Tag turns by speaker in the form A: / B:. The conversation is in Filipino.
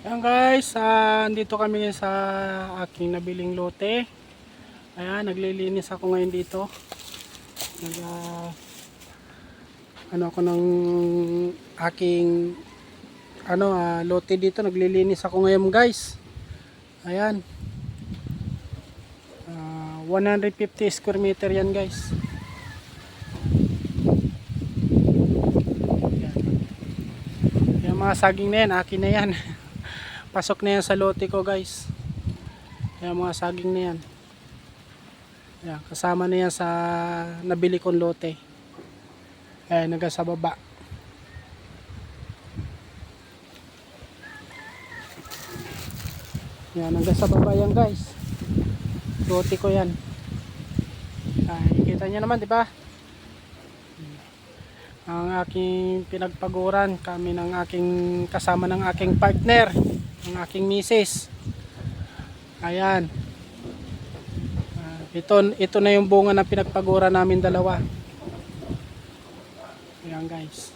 A: Ayan guys, andito kami ngayon sa aking nabiling lote. Ayan, naglilinis ako ngayon dito. Nag, ano ako ng aking lote dito. Naglilinis ako ngayon guys. Ayan. 150 square meter yan guys. Ayan. Yung mga saging na yan, akin na yan. Pasok na yan sa lote ko guys. Ayan, mga saging na yan. Ayan, kasama na yan sa nabili kong lote. Ayan, naga sa baba. Ayan, naga sa baba yan guys. Lote ko yan. Ay, kita nyo naman, di ba? Ang aking pinagpaguran, kami ng aking kasama ng aking partner, ng aking misis. Ayan. Ito na yung bunga ng pinagpaguran namin dalawa. Ayan guys.